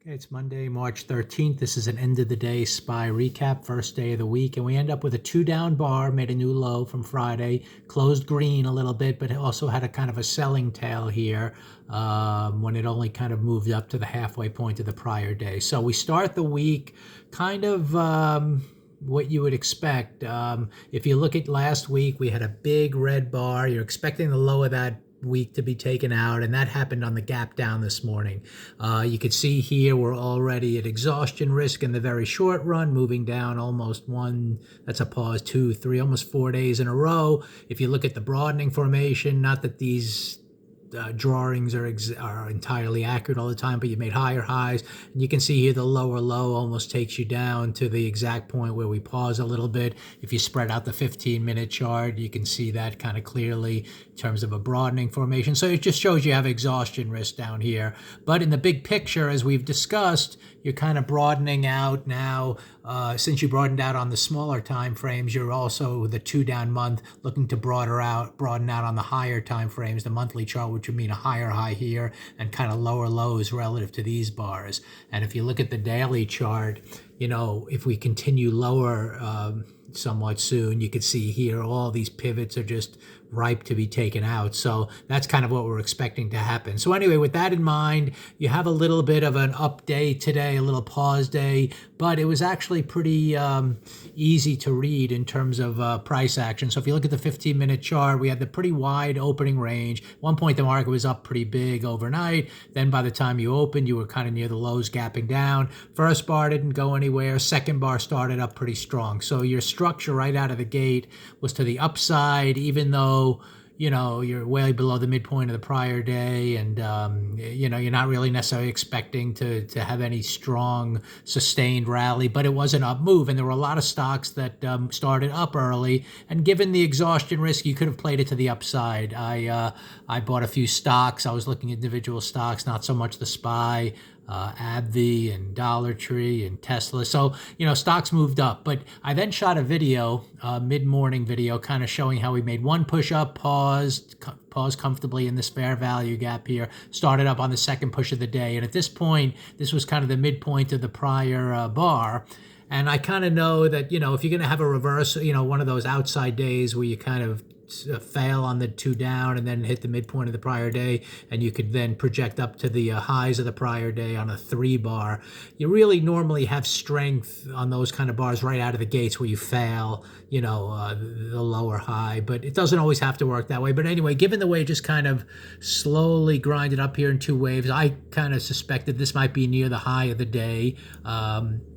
Okay, it's Monday, March 13th. This is an end of the day SPY recap, first day of the week. And we end up with a 2 down bar, made a new low from Friday, closed green a little bit, but it also had a kind of a selling tail here when it only kind of moved up to the halfway point of the prior day. So we start the week kind of what you would expect. If you look at last week, we had a big red bar. You're expecting the low of that week to be taken out, and that happened on the gap down this morning. You could see here we're already at exhaustion risk in the very short run, moving down almost that's a pause, 2, 3, almost 4 days in a row. If you look at the broadening formation, not that these drawings are entirely accurate all the time, but you made higher highs, and you can see here the lower low almost takes you down to the exact point where we pause a little bit. If you spread out the 15-minute chart, you can see that kind of clearly in terms of a broadening formation. So it just shows you have exhaustion risk down here. But in the big picture, as we've discussed, you're kind of broadening out now. Since you broadened out on the smaller time frames, you're also the 2 down month looking to broaden out on the higher time frames, the monthly chart, which would mean a higher high here and kind of lower lows relative to these bars. And if you look at the daily chart, if we continue lower somewhat soon, you could see here all these pivots are just ripe to be taken out. So that's kind of what we're expecting to happen. So anyway, with that in mind, you have a little bit of an up day today, a little pause day, but it was actually pretty easy to read in terms of price action. So if you look at the 15-minute chart, we had the pretty wide opening range. At one point, the market was up pretty big overnight. Then by the time you opened, you were kind of near the lows gapping down. First bar didn't go anywhere. Second bar started up pretty strong. So your structure right out of the gate was to the upside, even though you're way below the midpoint of the prior day, and you're not really necessarily expecting to have any strong sustained rally, but it was an up move, and there were a lot of stocks that started up early, and given the exhaustion risk, you could have played it to the upside. I bought a few stocks. I was looking at individual stocks, not so much the SPY, AbbVie and Dollar Tree and Tesla. So, stocks moved up. But I then shot a video, mid-morning video, kind of showing how we made one push up, paused comfortably in this fair value gap here, started up on the second push of the day. And at this point, this was kind of the midpoint of the prior bar. And I kind of know that, if you're going to have a reverse, one of those outside days where you kind of fail on the 2 down and then hit the midpoint of the prior day, and you could then project up to the highs of the prior day on a 3 bar. You really normally have strength on those kind of bars right out of the gates where you fail, the lower high, but it doesn't always have to work that way. But anyway, given the way it just kind of slowly grinded up here in 2 waves, I kind of suspected this might be near the high of the day.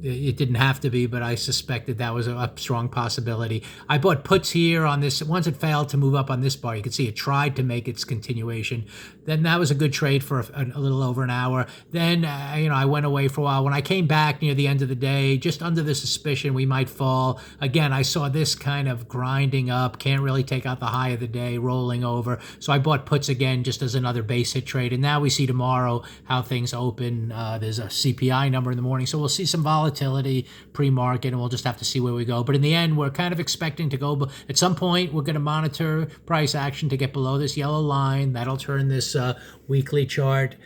It didn't have to be, but I suspected that was a strong possibility. I bought puts here on this. Once it failed to move up on this bar, you can see it tried to make its continuation. Then that was a good trade for a little over an hour. Then, I went away for a while. When I came back near the end of the day, just under the suspicion we might fall, again, I saw this kind of grinding up, can't really take out the high of the day, rolling over. So I bought puts again just as another base hit trade. And now we see tomorrow how things open. There's a CPI number in the morning, so we'll see some volatility pre-market, and we'll just have to see where we go. But in the end, we're kind of expecting to go. At some point, we're going to monitor price action to get below this yellow line. That'll turn this weekly chart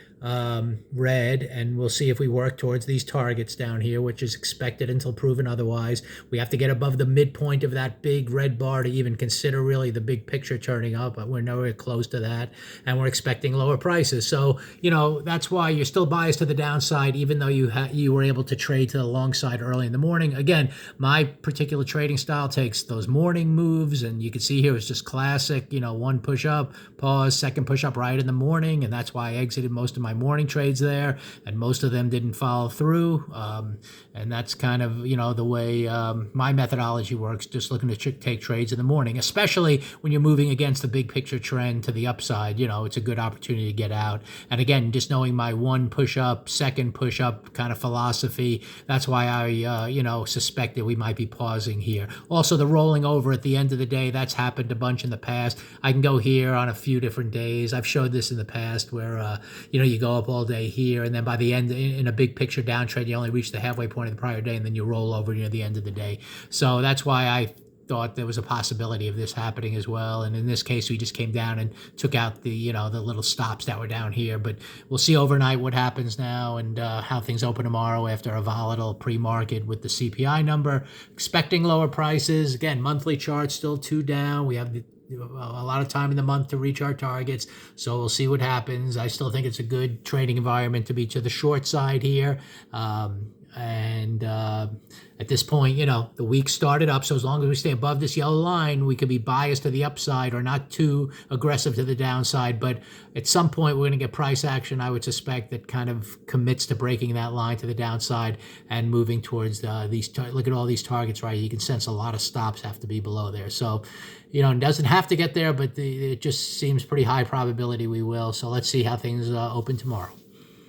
red, and we'll see if we work towards these targets down here, which is expected until proven otherwise. We have to get above the midpoint of that big red bar to even consider really the big picture turning up, but we're nowhere close to that, and we're expecting lower prices. So, that's why you're still biased to the downside, even though you were able to trade to the long side early in the morning. Again, my particular trading style takes those morning moves, and you can see here it's just classic, one push up, pause, second push up right in the morning, and that's why I exited most of my morning trades there, and most of them didn't follow through. And that's kind of, the way my methodology works, just looking to take trades in the morning, especially when you're moving against the big picture trend to the upside. It's a good opportunity to get out. And again, just knowing my one push up, second push up kind of philosophy, that's why I, suspected we might be pausing here. Also, the rolling over at the end of the day, that's happened a bunch in the past. I can go here on a few different days. I've showed this in the past where, you go up all day here, and then by the end, in a big picture downtrend, you only reach the halfway point of the prior day, and then you roll over near the end of the day. So that's why I thought there was a possibility of this happening as well. And in this case, we just came down and took out the little stops that were down here. But we'll see overnight what happens now, and how things open tomorrow after a volatile pre-market with the CPI number. Expecting lower prices. Again, monthly chart still 2 down. We have a lot of time in the month to reach our targets, so we'll see what happens. I still think it's a good trading environment to be to the short side here. And at this point, the week started up, so as long as we stay above this yellow line, we could be biased to the upside or not too aggressive to the downside. But at some point, we're going to get price action, I would suspect, that kind of commits to breaking that line to the downside and moving towards look at all these targets, right? You can sense a lot of stops have to be below there. So, it doesn't have to get there, but it just seems pretty high probability we will. So let's see how things open tomorrow.